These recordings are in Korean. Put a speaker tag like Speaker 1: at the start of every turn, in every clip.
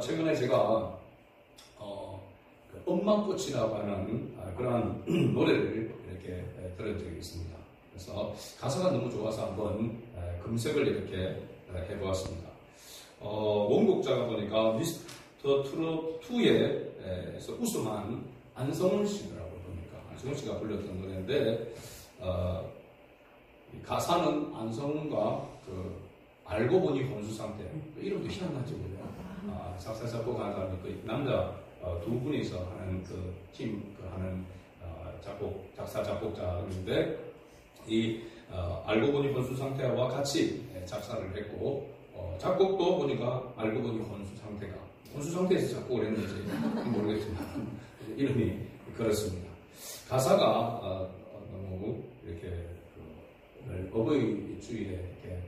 Speaker 1: 최근에 제가 엄마꽃이라고 하는 그러한 노래를 이렇게 들은 적이 있습니다. 그래서 가사가 너무 좋아서 한번 검색을 이렇게 해보았습니다. 원곡자가 보니까 미스터 트롯 2에서 우승한 안성훈 씨라고 보니까 안성훈 씨가 불렀던 노래인데 가사는 안성훈과 알고 보니 혼수 상태, 이름도 희한하죠. 작사 작곡한 사람이 그 남자 두 분이서 하는 팀 하는 작사 작곡자인데 이 알고 보니 혼수 상태와 같이 작사를 했고 작곡도 보니까 알고 보니 혼수 상태에서 작곡을 했는지 모르겠지만 이름이 그렇습니다. 가사가 너무 이렇게 어버이 주일에 이렇게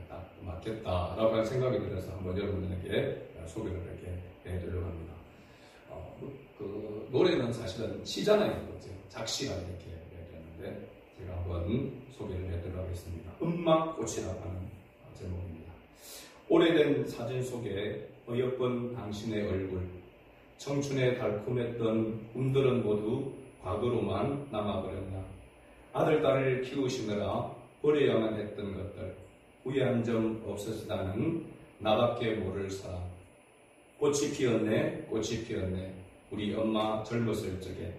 Speaker 1: 딱 맞겠다라고 생각이 들어서 한번 여러분에게 소개를 이렇게 해드리려고 합니다. 그 노래는 사실은 시잖아요. 작시가 이렇게 되는데 제가 한번 소개를 해드리도록 하겠습니다. 음막꽃이라고 하는 제목입니다. 오래된 사진 속에 어여쁜 당신의 얼굴, 청춘에 달콤했던 꿈들은 모두 과거로만 남아버렸나. 아들, 딸을 키우시느라 버려야만 했던 것들, 후회한 점 없으시다는 나밖에 모를 사람. 꽃이 피었네, 꽃이 피었네. 우리 엄마 젊었을 적에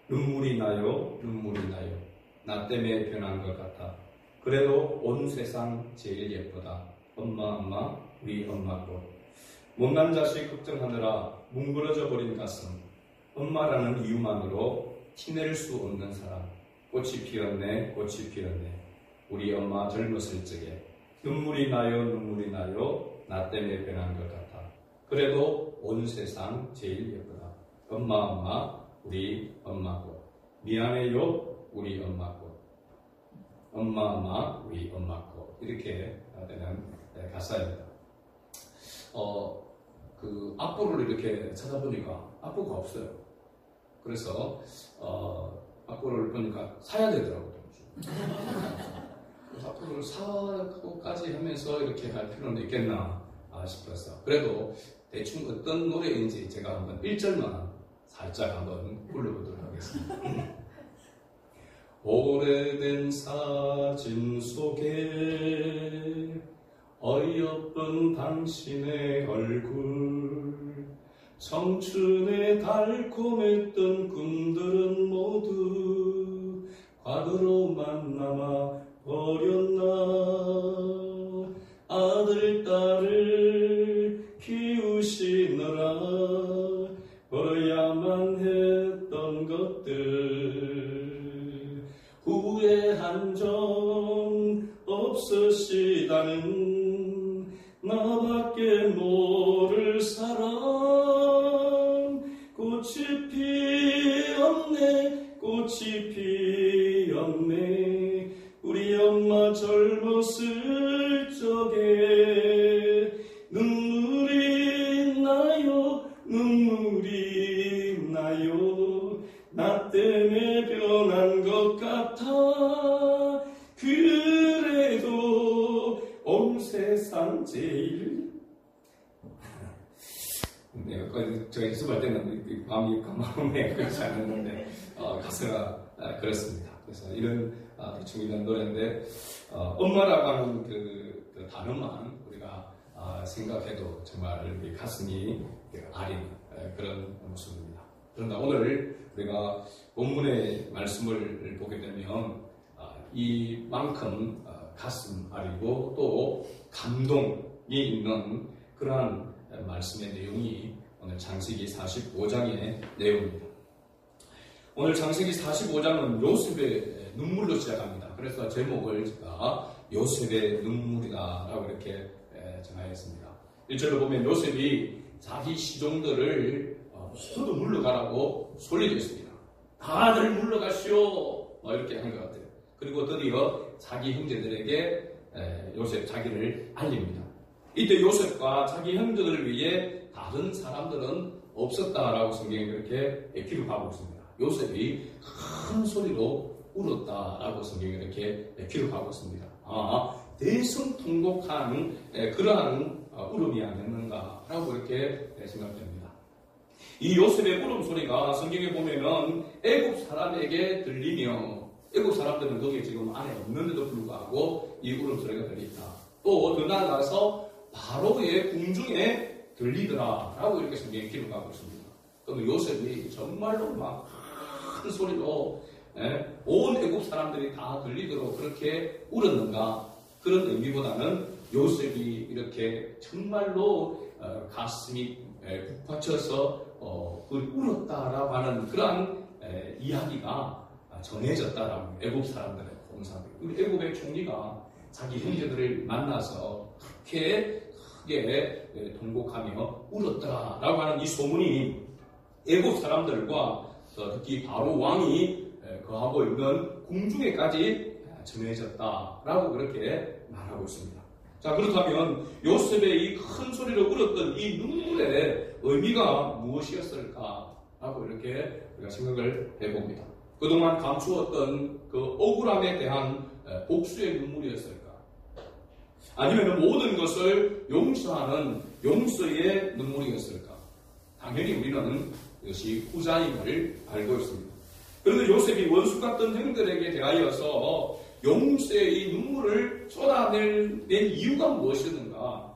Speaker 1: 눈물이 나요, 눈물이 나요. 나 때문에 변한 것 같아. 그래도 온 세상 제일 예쁘다. 엄마, 우리 엄마 꽃. 못난 자식 걱정하느라 뭉그러져 버린 가슴. 엄마라는 이유만으로 티낼 수 없는 사람. 꽃이 피었네, 꽃이 피었네. 우리 엄마 젊었을 적에 눈물이 나요, 눈물이 나요. 나 때문에 변한 것 같아. 그래도 온 세상 제일 예쁘다. 엄마, 우리 엄마 꽃. 미안해요, 우리 엄마 꽃. 엄마, 우리 엄마 꽃. 이렇게 되는 가사입니다. 악보를 이렇게 찾아보니까 악보가 없어요. 그래서 악보를 보니까 사야 되더라고요. 악보를 사고까지 하면서 이렇게 할 필요는 있겠나 싶어서 그래도 대충 어떤 노래인지 제가 한번 1절만 살짝 한번 불러보도록 하겠습니다. 오래된 사진 속에 어여쁜 당신의 얼굴, 청춘에 달콤했던 꿈들은 모두 과거로만 남아 버렸나. 아들, 딸을 키우시느라 버려야만 했던 것들, 후회한 점 없으시다는 나밖에 모를 사람. 꽃이 피었네, 꽃이 피었네. 우리 엄마 젊었을 적에 눈물이 나요, 눈물이 나요. 나 때문에 변한 것 같아. 그래도 온 세상 제일. 네, 제가 연습할 때는 마음이 가만히 그렇지 않았는데 가사가 그렇습니다. 그래서 이런 대충 이런 노래인데 엄마라고 하는 그 단어만 우리가 생각해도 정말 우리 가슴이 아린 그런 모습입니다. 그런데 오늘 우리가 본문의 말씀을 보게 되면 이만큼 가슴 아리고 또 감동이 있는 그러한 말씀의 내용이 오늘 창세기 45장의 내용입니다. 오늘 창세기 45장은 요셉의 눈물로 시작합니다. 그래서 제목을 제가 요셉의 눈물이다 라고 이렇게 정하였습니다. 1절로 보면 요셉이 자기 시종들을 모두 물러가라고 소리를 했습니다. 다들 물러가시오 이렇게 한 것 같아요. 그리고 드디어 자기 형제들에게 요셉 자기를 알립니다. 이때 요셉과 자기 형제들을 위해 다른 사람들은 없었다라고 성경이 그렇게 기록하고 있습니다. 요셉이 큰 소리로 울었다라고 성경이 이렇게 기록하고 있습니다. 대성통곡한 그러한 울음이 아니었는가라고 이렇게 생각됩니다. 이 요셉의 울음소리가 성경에 보면은 애굽 사람에게 들리며 애굽 사람들은 거기에 지금 안에 없는데도 불구하고 이 울음소리가 들린다. 또 더 나아가서 바로의 궁중에 들리더라라고 이렇게 성경에 기록하고 있습니다. 그럼 요셉이 정말로 막 큰 소리로 온 애굽 사람들이 다 들리도록 그렇게 울었는가? 그런 의미보다는 요셉이 이렇게 정말로 가슴이 북받쳐서 울었다라고 하는 그러한 이야기가 전해졌다라고 애굽 사람들의 공사들. 우리 애굽의 총리가 자기 형제들을 만나서 그렇게 크게 통곡하며 울었다라고 하는 이 소문이 애굽 사람들과 특히 바로 왕이 거하고 있는 궁중에까지 전해졌다라고 그렇게 말하고 있습니다. 자, 그렇다면 요셉의 이 큰 소리로 울었던 이 눈물의 의미가 무엇이었을까라고 이렇게 우리가 생각을 해봅니다. 그동안 감추었던 그 억울함에 대한 복수의 눈물이었을까? 아니면 모든 것을 용서하는 용서의 눈물이었을까? 당연히 우리는 이것이 후자임을 알고 있습니다. 그런데 요셉이 원수 같은 형들에게 대하여서 용서의 이 눈물을 쏟아낸 이유가 무엇이었는가?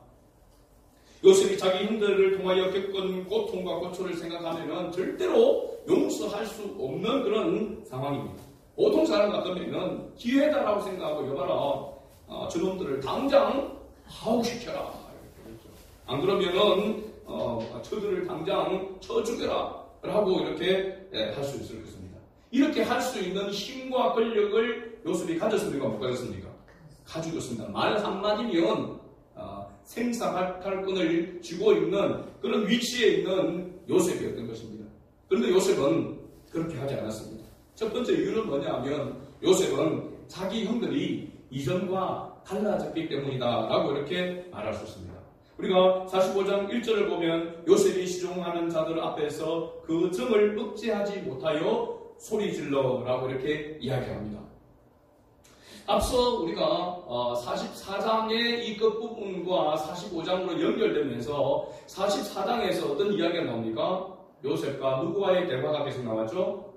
Speaker 1: 요셉이 자기 형들을 통하여 겪은 고통과 고초를 생각하면 절대로 용서할 수 없는 그런 상황입니다. 보통 사람 같으면 기회다라고 생각하고 여봐라, 저놈들을 당장 하옥시켜라. 안 그러면은 저들을 당장 쳐 죽여라 라고 이렇게 할 수 있을 것입니다. 이렇게 할 수 있는 힘과 권력을 요셉이 가졌습니까? 못 가졌습니까? 가지고 있습니다. 말 한마디면 생사갈권을 쥐고 있는 그런 위치에 있는 요셉이었던 것입니다. 그런데 요셉은 그렇게 하지 않았습니다. 첫 번째 이유는 뭐냐면 요셉은 자기 형들이 이전과 달라졌기 때문이다 라고 이렇게 말할 수 있습니다. 우리가 45장 1절을 보면 요셉이 시종하는 자들 앞에서 그 정을 억제하지 못하여 소리질러 라고 이렇게 이야기합니다. 앞서 우리가 44장의 이 끝부분과 45장으로 연결되면서 44장에서 어떤 이야기가 나옵니까? 요셉과 누구와의 대화가 계속 나왔죠?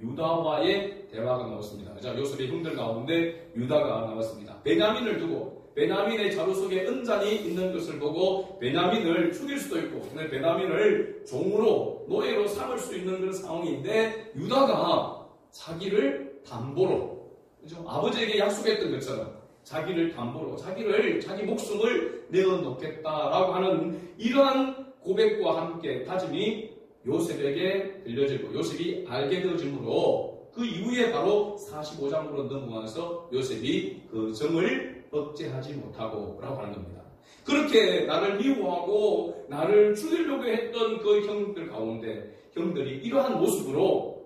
Speaker 1: 유다와의 대화가 나왔습니다. 자, 요셉의 형들 가운데 유다가 나왔습니다. 베냐민을 두고 베냐민의 자루 속에 은잔이 있는 것을 보고 베냐민을 죽일 수도 있고 베냐민을 종으로 노예로 삼을 수 있는 그런 상황인데 유다가 자기를 담보로, 그렇죠? 아버지에게 약속했던 것처럼 자기를 담보로 자기 목숨을 내어놓겠다라고 하는 이러한 고백과 함께 다짐이 요셉에게 들려지고 요셉이 알게 되어지므로 그 이후에 바로 45장으로 넘어와서 요셉이 그 정을 억제하지 못하고 라고 하는 겁니다. 그렇게 나를 미워하고 나를 죽이려고 했던 그 형들 가운데 형들이 이러한 모습으로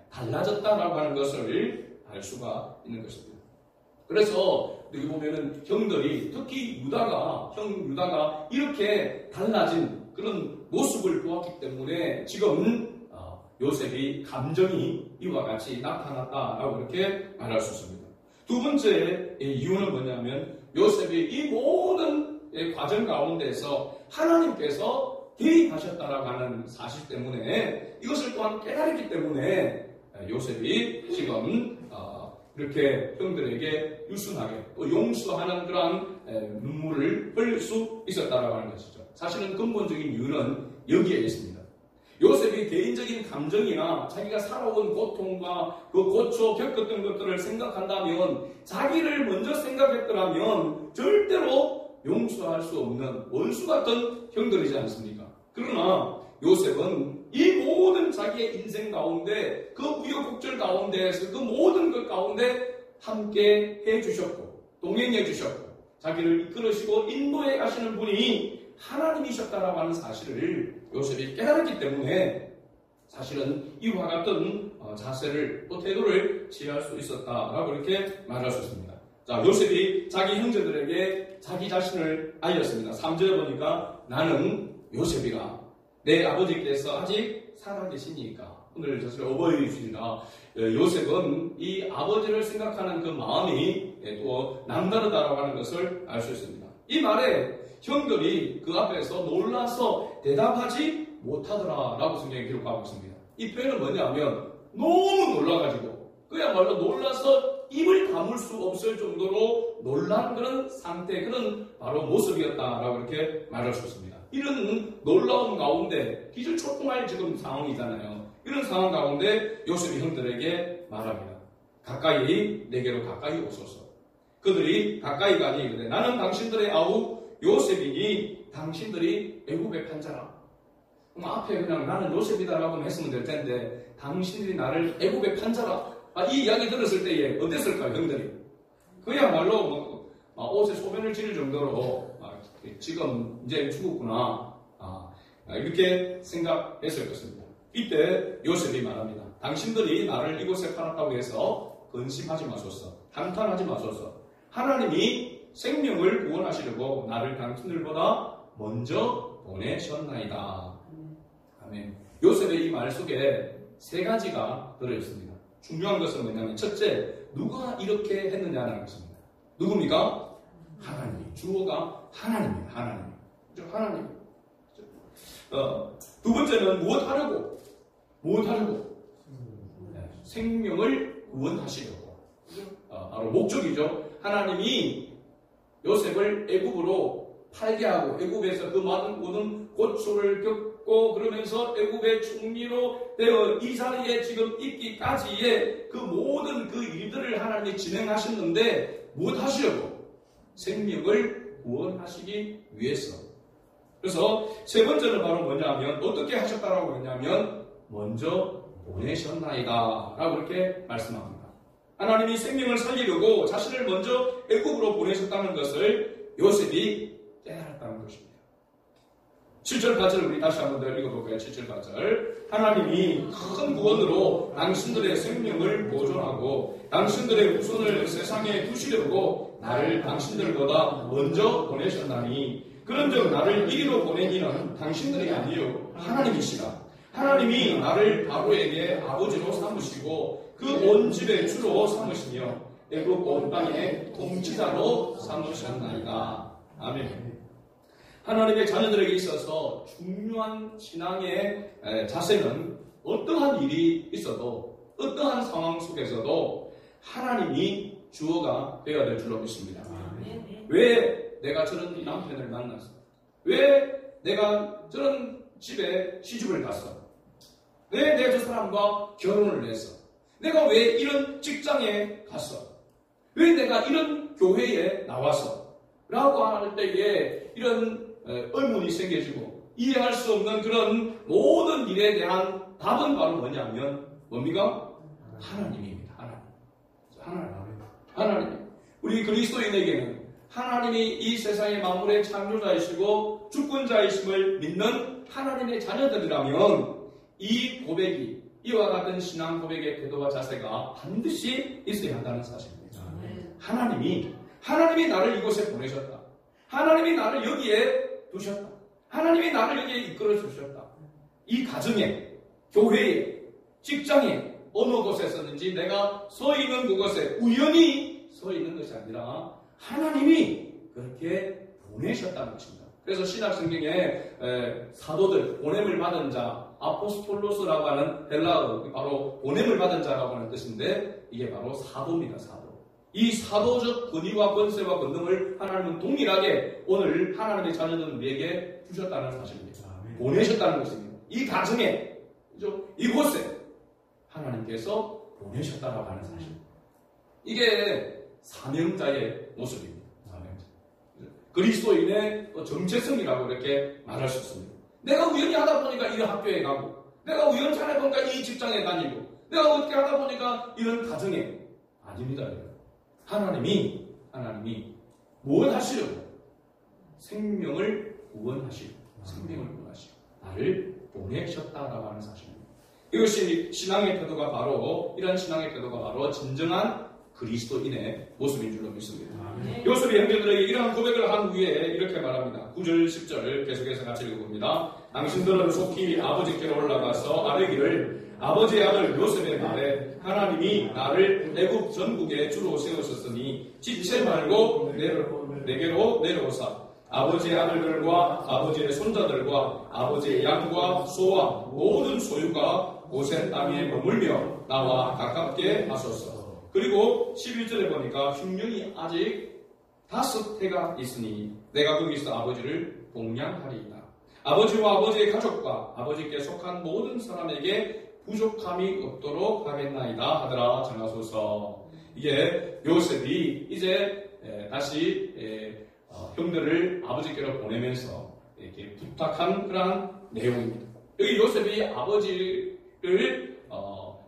Speaker 1: 달라졌다라고 하는 것을 알 수가 있는 것입니다. 그래서 여기 보면은 형들이 특히 형 유다가 이렇게 달라진 그런 모습을 보았기 때문에 지금 요셉이 감정이 이와 같이 나타났다라고 이렇게 말할 수 있습니다. 두 번째 이유는 뭐냐면 요셉이 이 모든 과정 가운데서 하나님께서 개입하셨다라고 하는 사실 때문에 이것을 또한 깨달았기 때문에 요셉이 지금 이렇게 형들에게 유순하게 또 용서하는 그러한 눈물을 흘릴 수 있었다라고 하는 것이죠. 사실은 근본적인 이유는 여기에 있습니다. 요셉이 개인적인 감정이나 자기가 살아온 고통과 그 고초 겪었던 것들을 생각한다면 자기를 먼저 생각했더라면 절대로 용서할 수 없는 원수 같은 형들이지 않습니까? 그러나 요셉은 이 모든 자기의 인생 가운데 그 우여곡절 가운데에서 그 모든 것 가운데 함께 해주셨고 동행해 주셨고 자기를 이끌으시고 인도해 가시는 분이 하나님이셨다라고 하는 사실을 요셉이 깨달았기 때문에 사실은 이와 같은 자세를 또 태도를 취할 수 있었다라고 이렇게 말할 수 있습니다. 자, 요셉이 자기 형제들에게 자기 자신을 알렸습니다. 3절에 보니까 나는 요셉이라 내 아버지께서 아직 살아계시니까. 오늘 사실 어버이주일이라 요셉은 이 아버지를 생각하는 그 마음이 또 남다르다라고 하는 것을 알 수 있습니다. 이 말에 형들이 그 앞에서 놀라서 대답하지 못하더라라고 성경에 기록하고 있습니다. 이 표현은 뭐냐면 너무 놀라가지고 그야말로 놀라서 입을 다물 수 없을 정도로 놀란 그런 상태, 그런 바로 모습이었다라고 이렇게 말할 수 있습니다. 이런 놀라운 가운데 기절초풍할 지금 상황이잖아요. 이런 상황 가운데 요셉이 형들에게 말합니다. 가까이 내게로 가까이 오소서. 그들이 가까이 가니 이르되 나는 당신들의 아우 요셉이니 당신들이 애굽의 판자라. 그럼 앞에 그냥 나는 요셉이다라고 했으면 될 텐데 당신들이 나를 애굽의 판자라. 이 이야기 들었을 때에 어땠을까요, 형들이? 그야말로 옷에 소변을 지를 정도로 지금 이제 죽었구나 이렇게 생각했을 것입니다. 이때 요셉이 말합니다. 당신들이 나를 이곳에 팔았다고 해서 근심하지 마소서, 한탄하지 마소서. 하나님이 생명을 구원하시려고 나를 당신들보다 먼저 보내셨나이다. 아멘. 요셉의 이 말 속에 세 가지가 들어있습니다. 중요한 것은 뭐냐면 첫째, 누가 이렇게 했느냐는 것입니다. 누굽니까? 하나님. 주어가 하나님입니다. 하나님. 하나님. 두 번째는 무엇하려고? 생명을 구원하시려고. 바로 목적이죠. 하나님이 요셉을 애굽으로 팔게 하고 애굽에서 그 모든 고초를 겪고 그러면서 애굽의 총리로 되어 이 자리에 지금 있기까지의 그 모든 그 일들을 하나님이 진행하셨는데 무엇하시려고? 생명을 구원하시기 위해서. 그래서 세 번째는 바로 뭐냐면 어떻게 하셨다라고 했냐면 먼저 보내셨나이다 라고 이렇게 말씀합니다. 하나님이 생명을 살리려고 자신을 먼저 애굽으로 보내셨다는 것을 요셉이 깨달았다는 것입니다. 7절 8절 우리 다시 한번 더 읽어볼까요? 7절 8절 하나님이 큰 구원으로 당신들의 생명을 보존하고 당신들의 후손을 세상에 두시려고 나를 당신들보다 먼저 보내셨나니 그런즉 나를 이리로 보낸 이는 당신들이 아니요 하나님이시라. 하나님이 나를 바로에게 아버지로 삼으시고 그 온 집의 주로 삼으시며 애굽 온 땅의 통치자로 삼으셨나이다. 아멘. 하나님의 자녀들에게 있어서 중요한 신앙의 자세는 어떠한 일이 있어도 어떠한 상황 속에서도 하나님이 주어가 되어야 될 줄로 믿습니다. 왜 내가 저런 남편을 만났어? 왜 내가 저런 집에 시집을 갔어? 왜 내가 저 사람과 결혼을 했어? 내가 왜 이런 직장에 갔어? 왜 내가 이런 교회에 나왔어? 라고 할 때에 이런 의문이 생겨지고 이해할 수 없는 그런 모든 일에 대한 답은 바로 뭐냐면 뭡니까? 하나님입니다. 하나님. 우리 그리스도인에게는 하나님이 이 세상의 만물의 창조자이시고 주권자이심을 믿는 하나님의 자녀들이라면 이 고백이 이와 같은 신앙 고백의 태도와 자세가 반드시 있어야 한다는 사실입니다. 하나님이 나를 이곳에 보내셨다. 하나님이 나를 여기에 두셨다. 하나님이 나를 여기에 이끌어 주셨다. 이 가정에, 교회에, 직장에 어느 곳에서든지 내가 서 있는 그곳에 우연히 서 있는 것이 아니라 하나님이 그렇게 보내셨다는 것입니다. 그래서 신약 성경에 사도들, 보냄을 받은 자, 아포스톨로스라고 하는 헬라어, 바로 보냄을 받은 자라고 하는 뜻인데 이게 바로 사도입니다. 사도. 이 사도적 권위와 권세와 권능을 하나님은 동일하게 오늘 하나님의 자녀들은 우리에게 주셨다는 사실입니다. 보내셨다는 것입니다. 이 가정에, 이곳에 하나님께서 보내셨다라고 하는 사실. 이게 사명자의 모습입니다. 사명자. 그리스도인의 정체성이라고 이렇게 말할 수 있습니다. 내가 우연히 하다 보니까 이런 학교에 가고, 내가 우연히 하다 보니까 이 직장에 다니고, 내가 어떻게 하다 보니까 이런 가정에 아닙니다. 하나님이 무엇 하시려고? 생명을 구원하시고 나를 보내셨다라고 하는 사실입니다. 이것이 신앙의 태도가 바로 이런 신앙의 태도가 바로 진정한 그리스도인의 모습인 줄로 믿습니다. 요셉이 형제들에게 이러한 고백을 한 후에 이렇게 말합니다. 9절 10절 계속해서 같이 읽어봅니다. 당신들은 속히 아버지께로 올라가서 아뢰기를 아버지의 아들 요셉의 말에 하나님이 나를 애굽 전국에 주로 세우셨으니 지체 말고 내게로 내려오사 아버지의 아들들과 아버지의 손자들과 아버지의 양과 소와 모든 소유가 고센 땅에 머물며 나와 가깝게 하소서. 그리고 11절에 보니까 흉년이 아직 5해가 있으니 내가 거기서 아버지를 복양하리이다. 아버지와 아버지의 가족과 아버지께 속한 모든 사람에게 부족함이 없도록 하겠나이다 하더라 전하소서. 이게 요셉이 이제 다시 형들을 아버지께로 보내면서 이렇게 부탁한 그러한 내용입니다. 여기 요셉이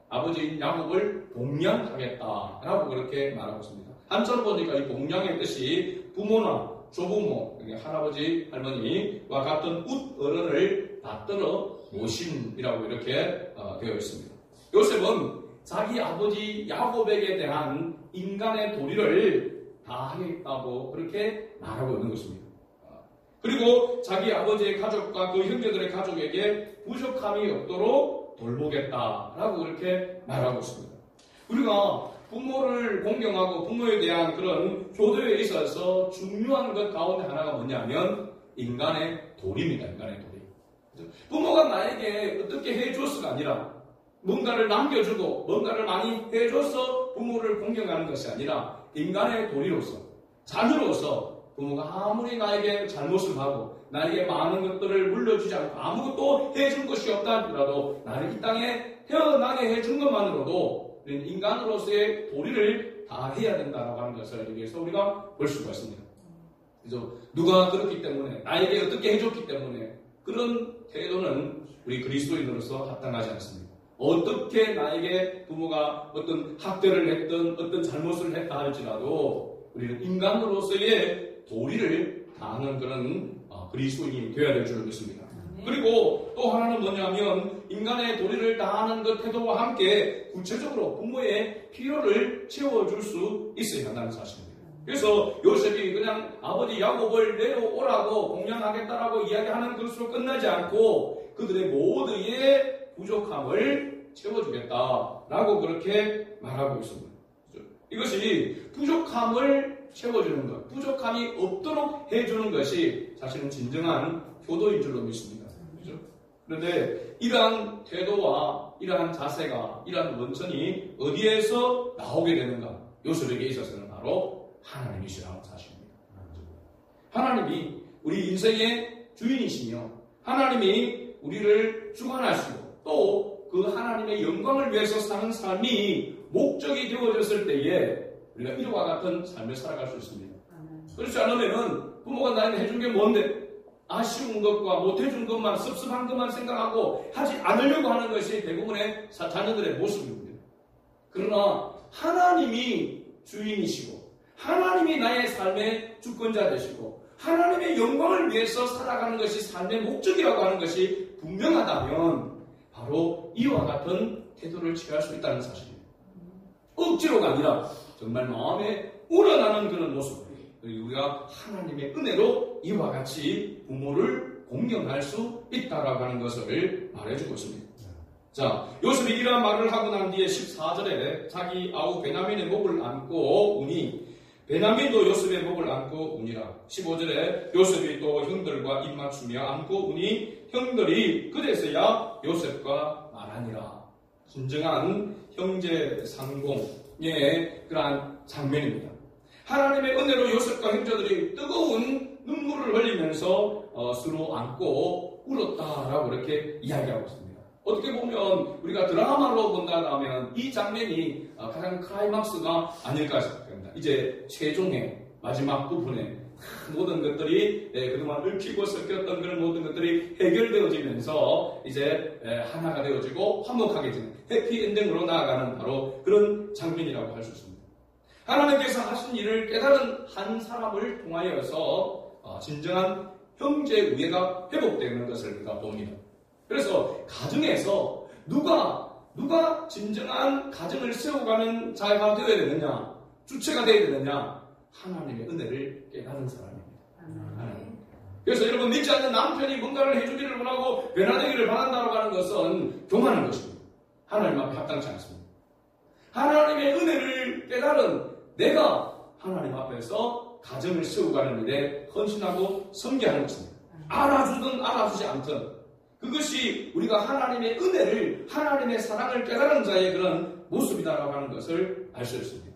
Speaker 1: 아버지인 야곱을 복양하겠다라고 그렇게 말하고 있습니다. 한자로 보니까 이 복양의 뜻이 부모나 조부모, 할아버지, 할머니와 같은 웃어른을 받들어 모심이라고 이렇게 되어 있습니다. 요셉은 자기 아버지 야곱에게 대한 인간의 도리를 다 하겠다고 그렇게 말하고 있는 것입니다. 그리고 자기 아버지의 가족과 그 형제들의 가족에게 부족함이 없도록 돌보겠다라고 그렇게 말하고 있습니다. 우리가 부모를 공경하고 부모에 대한 그런 효도에 있어서 중요한 것 가운데 하나가 뭐냐면 인간의 도리입니다. 인간의 도리. 부모가 나에게 어떻게 해줘서가 아니라 뭔가를 남겨주고 뭔가를 많이 해줘서 부모를 공경하는 것이 아니라 인간의 도리로서 자녀로서 부모가 아무리 나에게 잘못을 하고 나에게 많은 것들을 물려주지 않고 아무것도 해준 것이 없다 하더라도 나를 이 땅에 태어나게 해준 것만으로도 우리는 인간으로서의 도리를 다 해야 된다고 하는 것을 여기에서 우리가 볼 수가 있습니다. 그래서 누가 그렇기 때문에 나에게 어떻게 해줬기 때문에 그런 태도는 우리 그리스도인으로서 합당하지 않습니다. 어떻게 나에게 부모가 어떤 학대를 했든 어떤 잘못을 했다 할지라도 우리는 인간으로서의 도리를 다하는 그런 그리스도인이 되어야 될 줄 믿습니다. 그리고 또 하나는 뭐냐면 인간의 도리를 다하는 그 태도와 함께 구체적으로 부모의 필요를 채워줄 수 있어야 한다는 사실입니다. 그래서 요셉이 그냥 아버지 야곱을 내려오라고 공양하겠다라고 이야기하는 것으로 끝나지 않고 그들의 모두의 부족함을 채워주겠다라고 그렇게 말하고 있습니다. 이것이 부족함을 채워주는 것, 부족함이 없도록 해주는 것이 사실은 진정한 효도인 줄로 믿습니다. 그렇죠? 그런데 이러한 태도와 이러한 자세가, 이러한 원천이 어디에서 나오게 되는가? 요셉에게 있어서는 바로 하나님이시라는 사실입니다. 하나님이 우리 인생의 주인이시며 하나님이 우리를 주관하시고 또 그 하나님의 영광을 위해서 사는 삶이 목적이 되어졌을 때에 우리가 이와 같은 삶을 살아갈 수 있습니다. 그렇지 않으면은 부모가 나한테 해준 게 뭔데? 아쉬운 것과 못해준 것만, 섭섭한 것만 생각하고 하지 않으려고 하는 것이 대부분의 자녀들의 모습입니다. 그러나 하나님이 주인이시고 하나님이 나의 삶의 주권자 되시고 하나님의 영광을 위해서 살아가는 것이 삶의 목적이라고 하는 것이 분명하다면 바로 이와 같은 태도를 취할 수 있다는 사실입니다. 억지로가 아니라 정말 마음에 우러나는 그런 모습, 우리가 하나님의 은혜로 이와 같이 부모를 공경할 수 있다라고 하는 것을 말해주고 있습니다. 자, 요셉이 이러한 말을 하고 난 뒤에 14절에 자기 아우 베냐민의 목을 안고 우니 베냐민도 요셉의 목을 안고 우니라. 15절에 요셉이 또 형들과 입맞추며 안고 우니 형들이 그래서야 요셉과 말하니라. 진정한 형제 상공의 그러한 장면입니다. 하나님의 은혜로 요셉과 형제들이 뜨거운 눈물을 흘리면서 서로 안고 울었다라고 이렇게 이야기하고 있습니다. 어떻게 보면 우리가 드라마로 본다면 이 장면이 가장 클라이막스가 아닐까 생각합니다. 이제 최종의 마지막 부분에 모든 것들이 그동안 얽히고 섞였던 그런 모든 것들이 해결되어지면서 이제 하나가 되어지고 화목하게 해피엔딩으로 나아가는 바로 그런 장면이라고 할 수 있습니다. 하나님께서 하신 일을 깨달은 한 사람을 통하여서 진정한 형제 우애가 회복되는 것을 우리가 봅니다. 그래서 가정에서 누가 진정한 가정을 세워가는 자가 되어야 되느냐, 주체가 되어야 되느냐, 하나님의 은혜를 깨달은 사람입니다. 하나님. 그래서 여러분 믿지 않는 남편이 뭔가를 해주기를 원하고 변화되기를 바란다고 하는 것은 교만한 것입니다. 하나님 앞에 합당치 않습니다. 하나님의 은혜를 깨달은 내가 하나님 앞에서 가정을 세워가는 일에 헌신하고 섬겨하는 것입니다. 알아주든 알아주지 않든 그것이 우리가 하나님의 은혜를, 하나님의 사랑을 깨달은 자의 그런 모습이다라고 하는 것을 알 수 있습니다.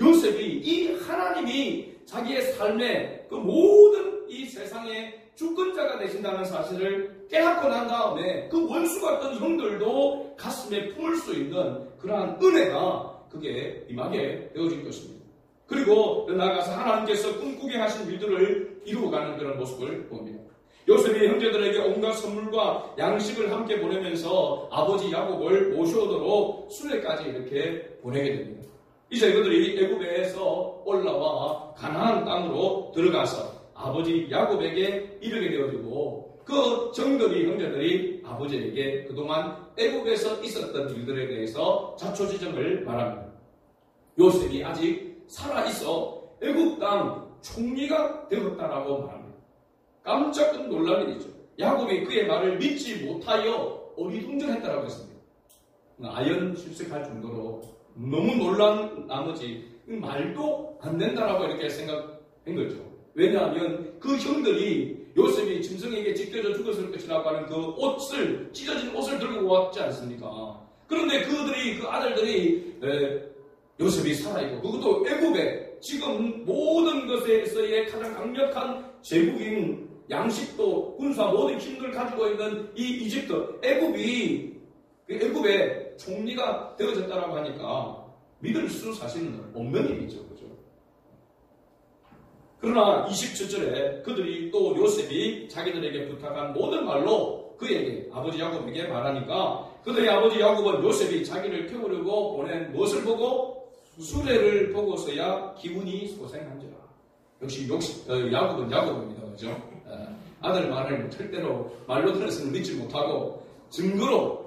Speaker 1: 요셉이 이 하나님이 자기의 삶의 그 모든 이 세상의 주권자가 되신다는 사실을 깨닫고 난 다음에 그 원수 같던 형들도 가슴에 품을 수 있는 그러한 은혜가 그게 임하게 되어질 것입니다. 그리고 나아가서 하나님께서 꿈꾸게 하신 일들을 이루어가는 그런 모습을 봅니다. 요셉이 형제들에게 온갖 선물과 양식을 함께 보내면서 아버지 야곱을 모셔오도록 수레까지 이렇게 보내게 됩니다. 이제 그들이 애굽에서 올라와 가나안 땅으로 들어가서 아버지 야곱에게 이르게 되어지고 그 형제들이 아버지에게 그동안 애굽에서 있었던 일들에 대해서 자초지정을 말합니다. 요셉이 아직 살아있어 애굽 땅 총리가 되었다라고 말합니다. 깜짝 놀랄 일이죠. 야곱이 그의 말을 믿지 못하여 어리둥절했다라고 했습니다. 아연 실색할 정도로 너무 놀란 나머지 말도 안 된다라고 이렇게 생각한 거죠. 왜냐하면 그 형들이 요셉이 짐승에게 찢겨져 죽었을 것이라고 하는 그 찢어진 옷을 들고 왔지 않습니까? 그런데 그 아들들이 요셉이 살아있고 그것도 애굽에 지금 모든 것에서의 가장 강력한 제국인 양식도 군사 모든 힘을 가지고 있는 이 이집트 애굽의 총리가 되어졌다라고 하니까 믿을 수 사실은 없는 일이죠. 그죠? 그러나 27절에 그들이 또 요셉이 자기들에게 부탁한 모든 말로 그에게 아버지 야곱에게 말하니까 그들의 아버지 야곱은 요셉이 자기를 태우려고 보낸 무엇을 보고 수레를 보고서야 기운이 소생한지라. 역시 야곱은 야곱입니다. 그죠? 아들 말을 절대로 말로 들어서는 믿지 못하고 증거로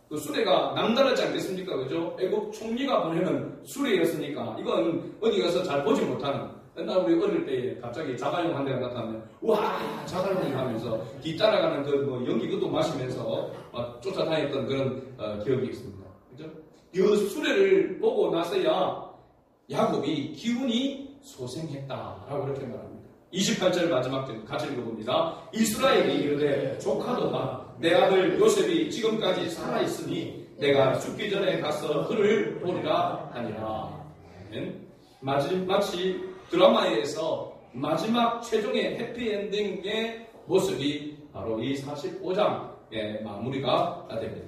Speaker 1: 그 수레가 남다르지 않겠습니까? 그죠? 애국 총리가 보내는 수레였으니까 이건 어디 가서 잘 보지 못하는 옛날 우리 어릴 때 갑자기 자가용 한 대가 나타나면 우와 자가용 하면서 뒤따라가는 그 연기 그것도 마시면서 막 쫓아다녔던 그런 기억이 있습니다. 그죠? 그 수레를 보고 나서야 야곱이 기운이 소생했다라고 이렇게 말합니다. 28절 마지막 절 같이 읽어봅니다. 이스라엘이 이르되 조카도다 내 아들 요셉이 지금까지 살아있으니 내가 죽기 전에 가서 그를 보리라 하니라. 마치 드라마에서 마지막 최종의 해피엔딩의 모습이 바로 이 45장의 마무리가 됩니다.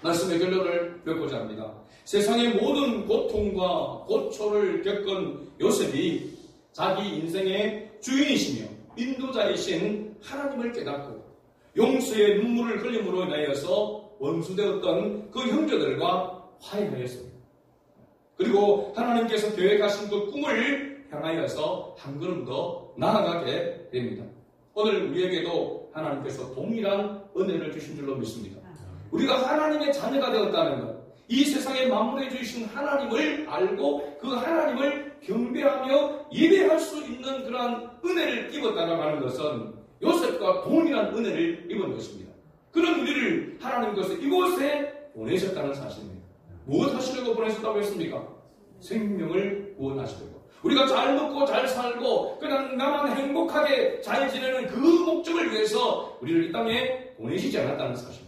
Speaker 1: 말씀의 결론을 맺고자 합니다. 세상의 모든 고통과 고초를 겪은 요셉이 자기 인생의 주인이시며 인도자이신 하나님을 깨닫고 용서의 눈물을 흘림으로 인하여서 원수되었던 그 형제들과 화해하였습니다. 그리고 하나님께서 계획하신 그 꿈을 향하여서 한 걸음 더 나아가게 됩니다. 오늘 우리에게도 하나님께서 동일한 은혜를 주신 줄로 믿습니다. 우리가 하나님의 자녀가 되었다는 것, 이 세상에 만물해 주신 하나님을 알고 그 하나님을 경배하며 예배할 수 있는 그러한 은혜를 입었다고 하는 것은 요셉과 동일한 은혜를 입은 것입니다. 그런 우리를 하나님께서 이곳에 보내셨다는 사실입니다. 무엇 하시려고 보내셨다고 했습니까? 생명을 구원하시려고. 우리가 잘 먹고 잘 살고 그냥 나만 행복하게 잘 지내는 그 목적을 위해서 우리를 이 땅에 보내시지 않았다는 사실입니다.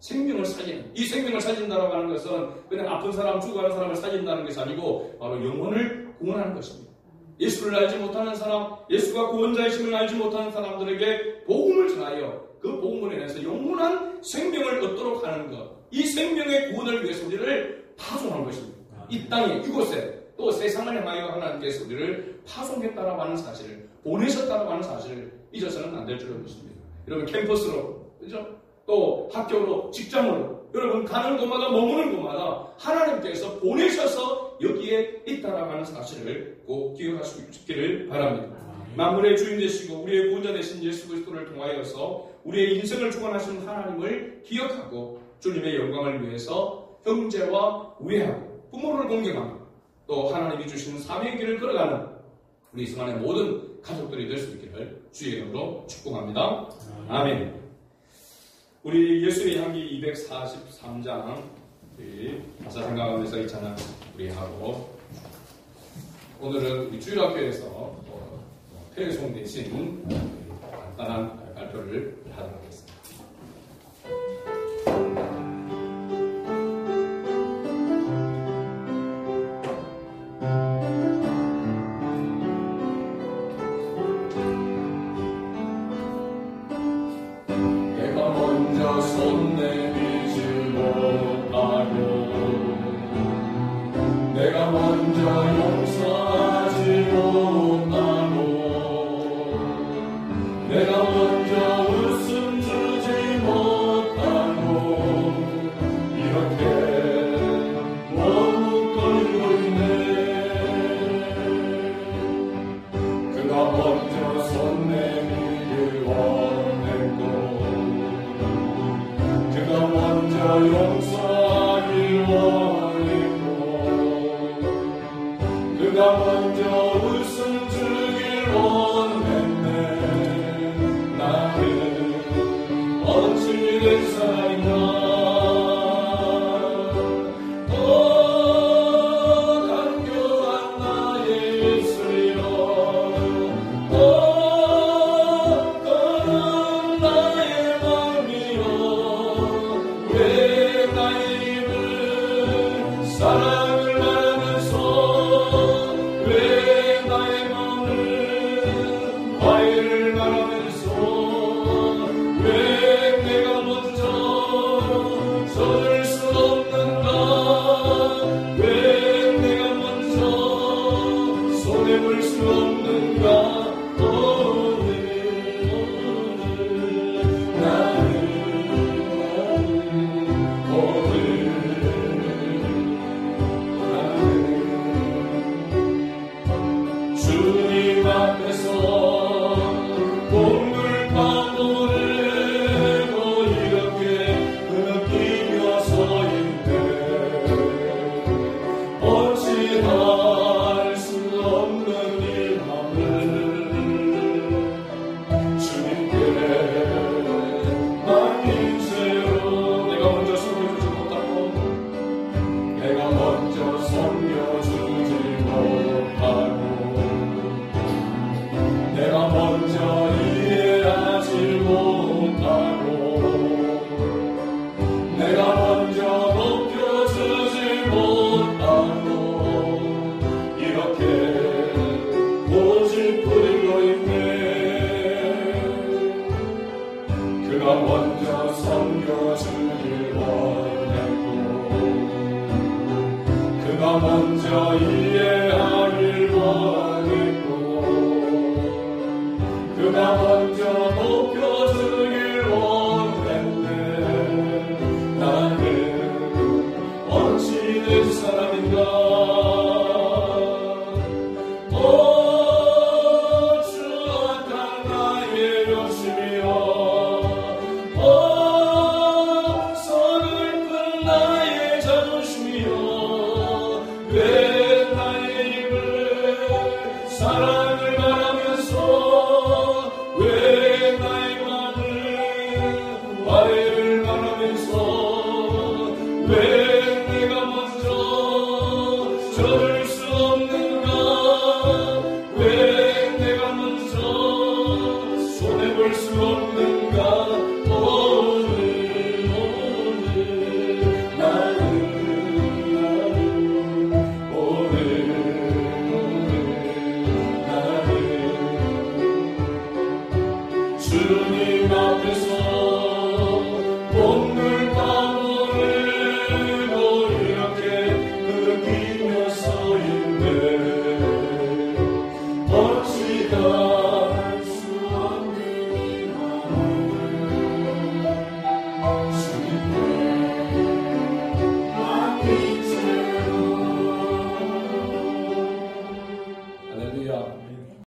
Speaker 1: 생명을 살리는, 이 생명을 살린다고 하는 것은 그냥 아픈 사람, 죽어가는 사람을 살린다는 것이 아니고 바로 영혼을 구원하는 것입니다. 예수를 알지 못하는 사람, 예수가 구원자이심을 알지 못하는 사람들에게 복음을 전하여 그 복음을 인해서 영원한 생명을 얻도록 하는 것, 이 생명의 구원을 위해서 우리를 파송한 것입니다. 이 땅에, 이곳에 또 세상을 향하여 하나님께서 우리를 파송했다라고 하는 사실을, 보내셨다라고 하는 사실을 잊어서는 안 될 줄로 믿습니다. 여러분 캠퍼스로, 그죠? 또 학교로, 직장으로, 여러분 가는 곳마다 머무는 곳마다 하나님께서 보내셔서 여기에 있다라고 하는 사실을 꼭 기억할 수 있기를 바랍니다. 만물의 주인 되시고 우리의 구원자 되신 예수 그리스도를 통하여서 우리의 인생을 주관하시는 하나님을 기억하고 주님의 영광을 위해서 형제와 우애하고 부모를 공경하고 또 하나님이 주시는 사명의 길을 걸어가는 우리 이스라엘의 모든 가족들이 될 수 있기를 주의 이름으로 축복합니다. 아멘. 우리 예수의 향기 243장 가사 생각하면서 이 찬양 우리 하고 오늘은 우리 주일학교에서 폐송 대신 간단한 발표를 하도록 하겠습니다. 내가 먼저 손 내밀지 못하고 내가 먼저 용서하지 못하고 내가 먼저 웃음 주지 못하고 이렇게 머뭇거리고 있네. 그가 먼저 손 내밀길 원했고 그가 먼저 용서하길 원했고 그가 먼저 웃음 주길 원했네. 나는 어느 준비된 사람인가. 간교한 나의 입술이여 떠는 나의 마음이여 왜 나의 입을 사랑을 말하면서 왜 나의 마음을 화해를 말하면서 왜 내가 먼저 서둘 수 없는가. 왜 내가 먼저 손에 물 수 없는가. 주님 앞에서 공물파도를 내고 이렇게 느끼며 서 있네. 어찌할 수 없는 이 맘을 주님께 맡긴 채로 내가 먼저 섬겨주지 못하고 내가 먼저 섬겨주지 못하고 내가 먼저 이해하지 못하고 내가 먼저 높여주지 못하고 이렇게 고집부리고 있네. 그가 먼저 섬겨주길 원했고 그가 먼저